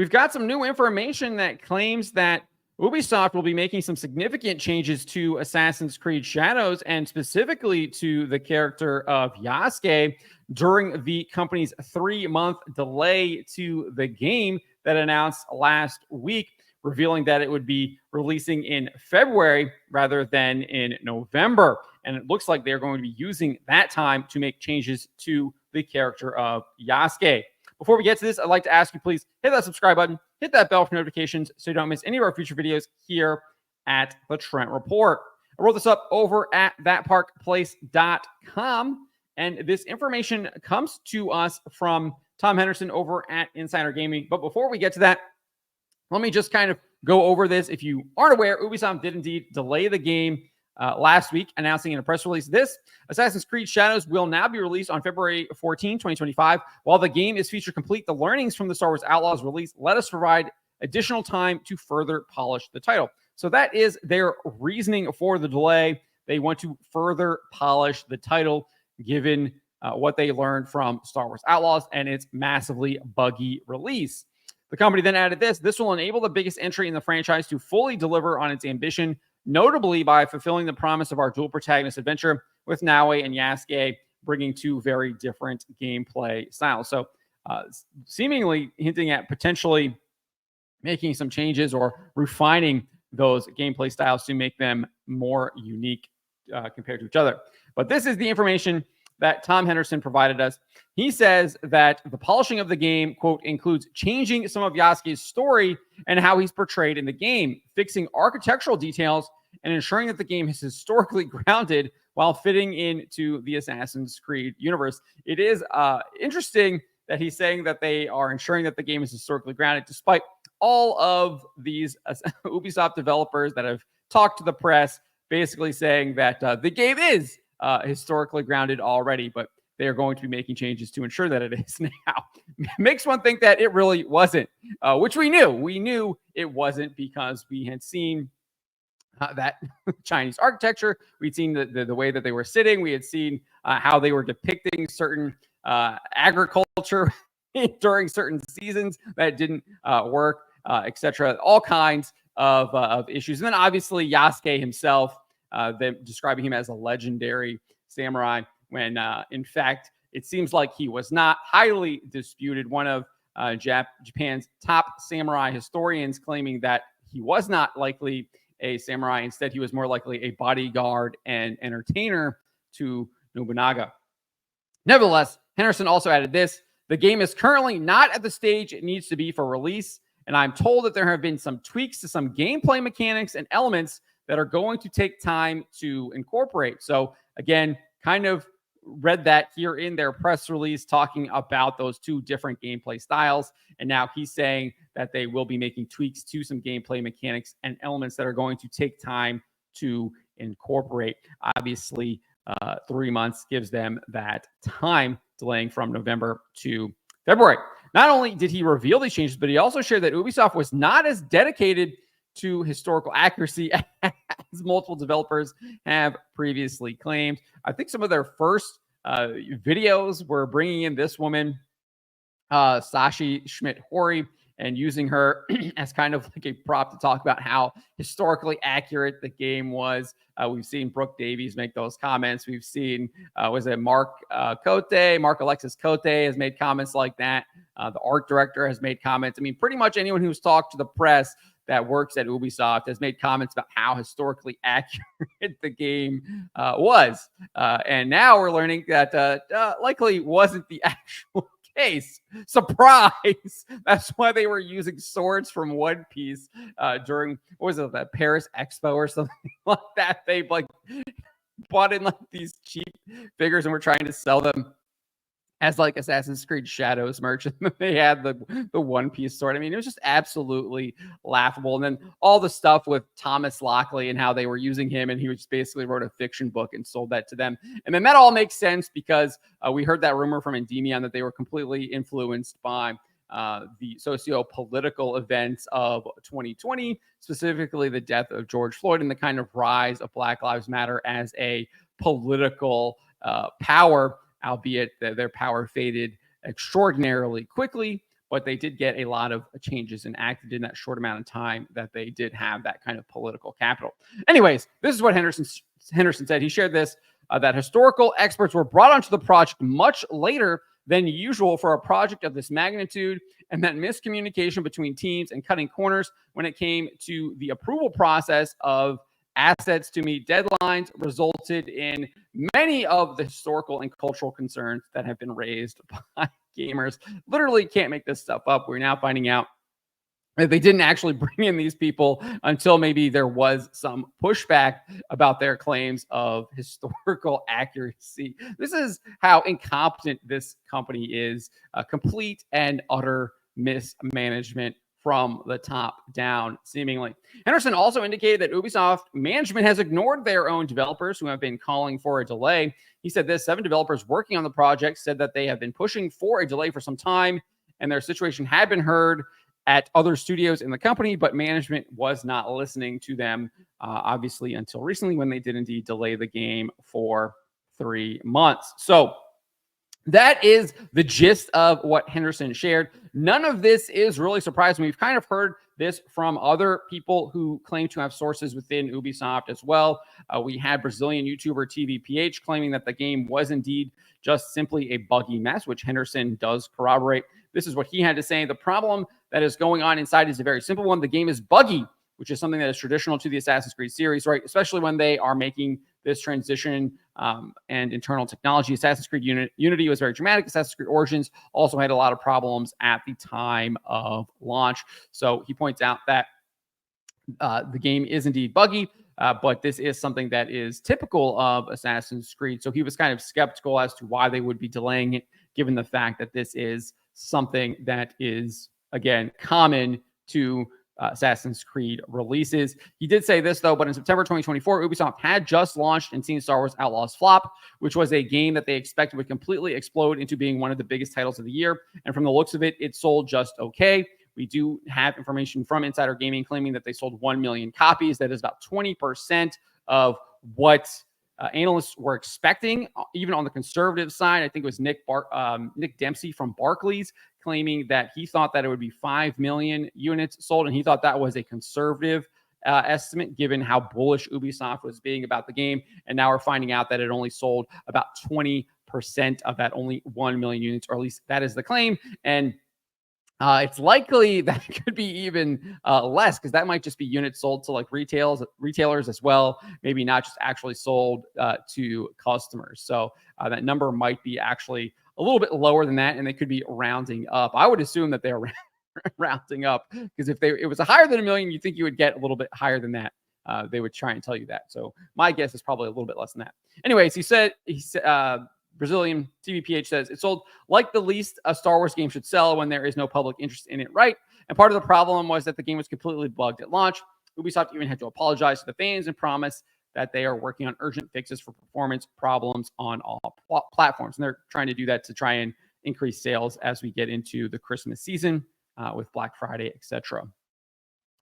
We've got some new information that claims that Ubisoft will be making some significant changes to Assassin's Creed Shadows and specifically to the character of Yasuke during the company's 3-month delay to the game that announced last week, revealing that it would be releasing in February rather than in November. And it looks like they're going to be using that time to make changes to the character of Yasuke. Before we get to this, I'd like to ask you, please hit that subscribe button, hit that bell for notifications so you don't miss any of our future videos here at the Trent Report. I wrote this up over at thatparkplace.com, and this information comes to us from Tom Henderson over at Insider Gaming. But before we get to that, let me just kind of go over this. If you aren't aware, Ubisoft did indeed delay the game last week, announcing in a press release this: Assassin's Creed Shadows will now be released on February 14, 2025. While the game is feature complete, the learnings from the Star Wars Outlaws release let us provide additional time to further polish the title. So that is their reasoning for the delay. They want to further polish the title, given what they learned from Star Wars Outlaws and its massively buggy release. The company then added this: this will enable the biggest entry in the franchise to fully deliver on its ambition, notably by fulfilling the promise of our dual protagonist adventure with Naue and Yasuke, bringing two very different gameplay styles. So seemingly hinting at potentially making some changes or refining those gameplay styles to make them more unique compared to each other. But this is the information that Tom Henderson provided us. He says that the polishing of the game, quote, includes changing some of Yasuke's story and how he's portrayed in the game, fixing architectural details, and ensuring that the game is historically grounded while fitting into the Assassin's Creed universe. It is interesting that he's saying that they are ensuring that the game is historically grounded, despite all of these Ubisoft developers that have talked to the press, basically saying that the game is historically grounded already, but they are going to be making changes to ensure that it is now. Makes one think that it really wasn't, which we knew. We knew it wasn't because we had seen that Chinese architecture. We'd seen the way that they were sitting. We had seen how they were depicting certain agriculture during certain seasons that didn't work, etc. All kinds of issues. And then obviously Yasuke himself, them describing him as a legendary samurai, when in fact it seems like he was not. Highly disputed. One of Japan's top samurai historians claiming that he was not likely a samurai. Instead, he was more likely a bodyguard and entertainer to Nobunaga. Nevertheless, Henderson also added this: the game is currently not at the stage it needs to be for release, and I'm told that there have been some tweaks to some gameplay mechanics and elements that are going to take time to incorporate. So again, kind of read that here in their press release, talking about those two different gameplay styles. And now he's saying that they will be making tweaks to some gameplay mechanics and elements that are going to take time to incorporate. Obviously, 3 months gives them that time, delaying from November to February. Not only did he reveal these changes, but he also shared that Ubisoft was not as dedicated to historical accuracy as multiple developers have previously claimed. I think some of their first videos were bringing in this woman, Sashi Schmidt-Hori, and using her as kind of like a prop to talk about how historically accurate the game was. We've seen Brooke Davies make those comments. We've seen, Mark Alexis Cote has made comments like that. The art director has made comments. I mean, pretty much anyone who's talked to the press that works at Ubisoft has made comments about how historically accurate the game was. And now we're learning that likely wasn't the actual case. Surprise! That's why they were using swords from One Piece during, what was it, that Paris Expo or something like that. They like bought in like these cheap figures and were trying to sell them as like Assassin's Creed Shadows merch. And they had the One Piece sword. I mean, it was just absolutely laughable. And then all the stuff with Thomas Lockley and how they were using him, and he just basically wrote a fiction book and sold that to them. And then that all makes sense because we heard that rumor from Endymion that they were completely influenced by the socio-political events of 2020, specifically the death of George Floyd and the kind of rise of Black Lives Matter as a political power, albeit that their power faded extraordinarily quickly. but they did get a lot of changes enacted in that short amount of time that they did have that kind of political capital. Anyways, this is what Henderson said. He shared this, that historical experts were brought onto the project much later than usual for a project of this magnitude, and that miscommunication between teams and cutting corners when it came to the approval process of assets to meet deadlines resulted in many of the historical and cultural concerns that have been raised by gamers. Literally can't make this stuff up. We're now finding out that they didn't actually bring in these people until maybe there was some pushback about their claims of historical accuracy. This is how incompetent this company is. Complete and utter mismanagement from the top down, seemingly. Henderson also indicated that Ubisoft management has ignored their own developers who have been calling for a delay. He said this: 7 developers working on the project said that they have been pushing for a delay for some time, and their situation had been heard at other studios in the company, but management was not listening to them, obviously, until recently when they did indeed delay the game for 3 months. So that is the gist of what Henderson shared. None of this is really surprising. We've kind of heard this from other people who claim to have sources within Ubisoft as well. We had Brazilian YouTuber TVPH claiming that the game was indeed just simply a buggy mess, which Henderson does corroborate. This is what he had to say. The problem that is going on inside is a very simple one. The game is buggy, which is something that is traditional to the Assassin's Creed series, right? Especially when they are making this transition and internal technology. Assassin's Creed Unity was very dramatic. Assassin's Creed Origins also had a lot of problems at the time of launch. So he points out that the game is indeed buggy, but this is something that is typical of Assassin's Creed. So he was kind of skeptical as to why they would be delaying it, given the fact that this is something that is, again, common to Assassin's Creed releases. He did say this, though, but in September 2024, Ubisoft had just launched and seen Star Wars Outlaws flop, which was a game that they expected would completely explode into being one of the biggest titles of the year. And from the looks of it, it sold just okay. We do have information from Insider Gaming claiming that they sold 1 million copies. That is about 20% of what analysts were expecting, even on the conservative side. I think it was Nick Dempsey from Barclays claiming that he thought that it would be 5 million units sold, and he thought that was a conservative estimate given how bullish Ubisoft was being about the game. And now we're finding out that it only sold about 20% of that, only 1 million units, or at least that is the claim. And it's likely that it could be even less, because that might just be units sold to like retailers as well, maybe not just actually sold to customers. So that number might be actually a little bit lower than that, and they could be rounding up. I would assume that they're rounding up, because if it was higher than 1 million, you'd think you would get a little bit higher than that. They would try and tell you that. So my guess is probably a little bit less than that. Anyways, he said Brazilian TVPH says it sold like the least a Star Wars game should sell when there is no public interest in it, right? And part of the problem was that the game was completely bugged at launch. Ubisoft even had to apologize to the fans and promise that they are working on urgent fixes for performance problems on all platforms. And they're trying to do that to try and increase sales as we get into the Christmas season with Black Friday, etc.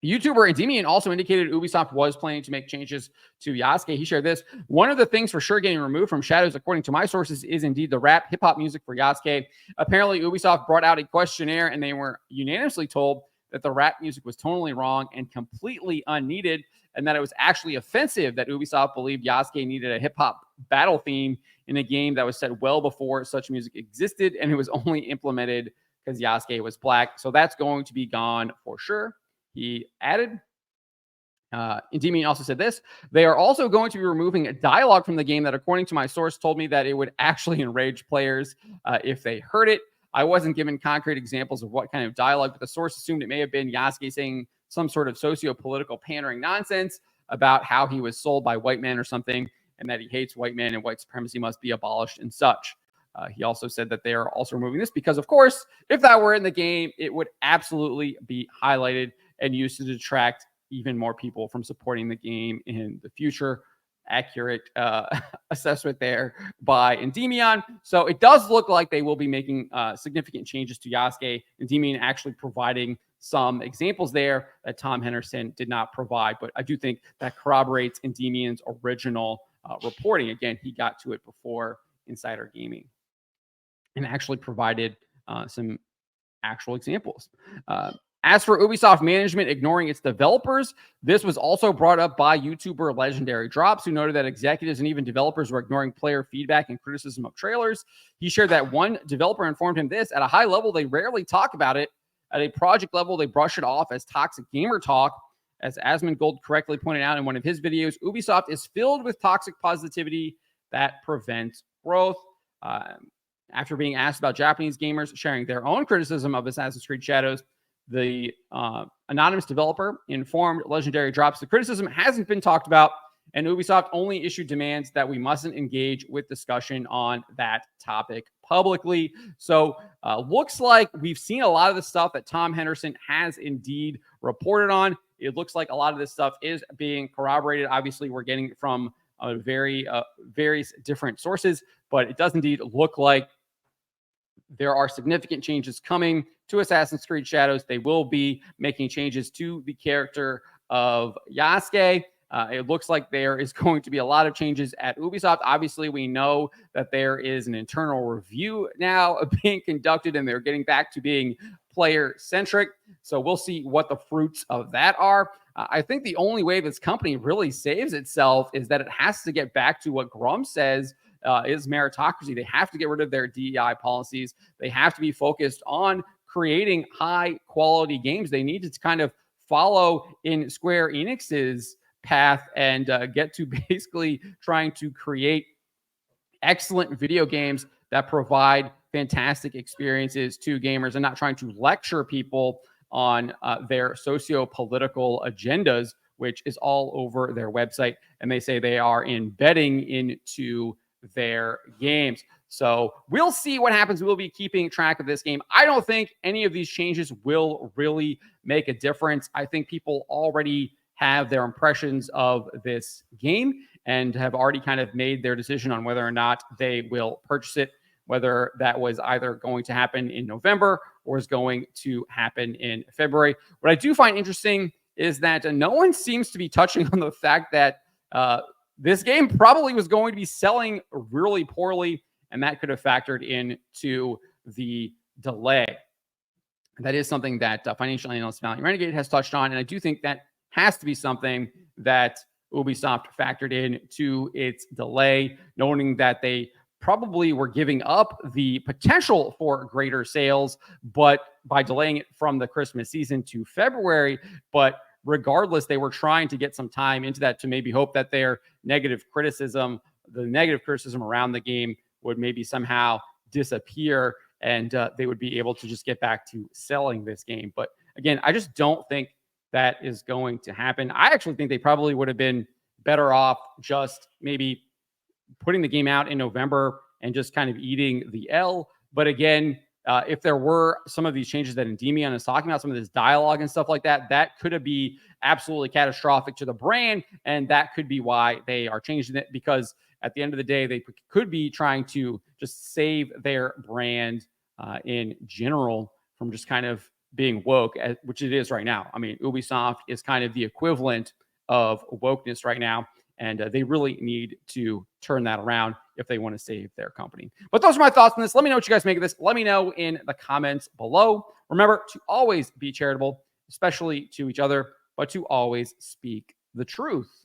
YouTuber Endymion also indicated Ubisoft was planning to make changes to Yasuke. He shared this: one of the things for sure getting removed from Shadows, according to my sources, is indeed the rap hip-hop music for Yasuke. Apparently, Ubisoft brought out a questionnaire, and they were unanimously told that the rap music was totally wrong and completely unneeded, and that it was actually offensive that Ubisoft believed Yasuke needed a hip-hop battle theme in a game that was set well before such music existed, and it was only implemented because Yasuke was black. So that's going to be gone for sure. He added, Endymion also said this: they are also going to be removing a dialogue from the game that, according to my source, told me that it would actually enrage players if they heard it. I wasn't given concrete examples of what kind of dialogue, but the source assumed it may have been Yasuke saying some sort of socio-political pandering nonsense about how he was sold by white men or something, and that he hates white men and white supremacy must be abolished and such. He also said that they are also removing this because, of course, if that were in the game, it would absolutely be highlighted and used to detract even more people from supporting the game in the future. Accurate assessment there by Endymion. So it does look like they will be making significant changes to Yasuke. Endymion actually providing some examples there that Tom Henderson did not provide, but I do think that corroborates Endymion's original reporting. Again, he got to it before Insider Gaming and actually provided some actual examples. As for Ubisoft management ignoring its developers, this was also brought up by YouTuber Legendary Drops, who noted that executives and even developers were ignoring player feedback and criticism of trailers. He shared that one developer informed him this: at a high level, they rarely talk about it. At a project level, they brush it off as toxic gamer talk. As Asmongold correctly pointed out in one of his videos, Ubisoft is filled with toxic positivity that prevents growth. After being asked about Japanese gamers sharing their own criticism of Assassin's Creed Shadows, the anonymous developer informed Legendary Drops the criticism hasn't been talked about, and Ubisoft only issued demands that we mustn't engage with discussion on that topic publicly. So looks like we've seen a lot of the stuff that Tom Henderson has indeed reported on. It looks like a lot of this stuff is being corroborated. Obviously, we're getting it from various different sources, but it does indeed look like there are significant changes coming to Assassin's Creed Shadows. They will be making changes to the character of Yasuke. It looks like there is going to be a lot of changes at Ubisoft. Obviously, we know that there is an internal review now being conducted, and they're getting back to being player-centric. So we'll see what the fruits of that are. I think the only way this company really saves itself is that it has to get back to what Grum says is meritocracy. They have to get rid of their DEI policies. They have to be focused on creating high-quality games. They need to kind of follow in Square Enix's path and get to basically trying to create excellent video games that provide fantastic experiences to gamers and not trying to lecture people on their socio-political agendas, which is all over their website. And they say they are embedding into their games. So we'll see what happens. We'll be keeping track of this game. I don't think any of these changes will really make a difference. I think people already have their impressions of this game and have already kind of made their decision on whether or not they will purchase it, whether that was either going to happen in November or is going to happen in February. What I do find interesting is that no one seems to be touching on the fact that this game probably was going to be selling really poorly, and that could have factored into the delay. That is something that financial analyst Valiant Renegade has touched on, and I do think that has to be something that Ubisoft factored in to its delay, noting that they probably were giving up the potential for greater sales, but by delaying it from the Christmas season to February. But regardless, they were trying to get some time into that to maybe hope that their negative criticism around the game would maybe somehow disappear and they would be able to just get back to selling this game. But again, I just don't think that is going to happen. I actually think they probably would have been better off just maybe putting the game out in November and just kind of eating the L. But again, if there were some of these changes that Endymion is talking about, some of this dialogue and stuff like that, that could be absolutely catastrophic to the brand. And that could be why they are changing it, because at the end of the day, they could be trying to just save their brand in general from just kind of being woke, which it is right now. I mean, Ubisoft is kind of the equivalent of wokeness right now, and they really need to turn that around if they want to save their company. But those are my thoughts on this. Let me know what you guys make of this. Let me know in the comments below. Remember to always be charitable, especially to each other, but to always speak the truth.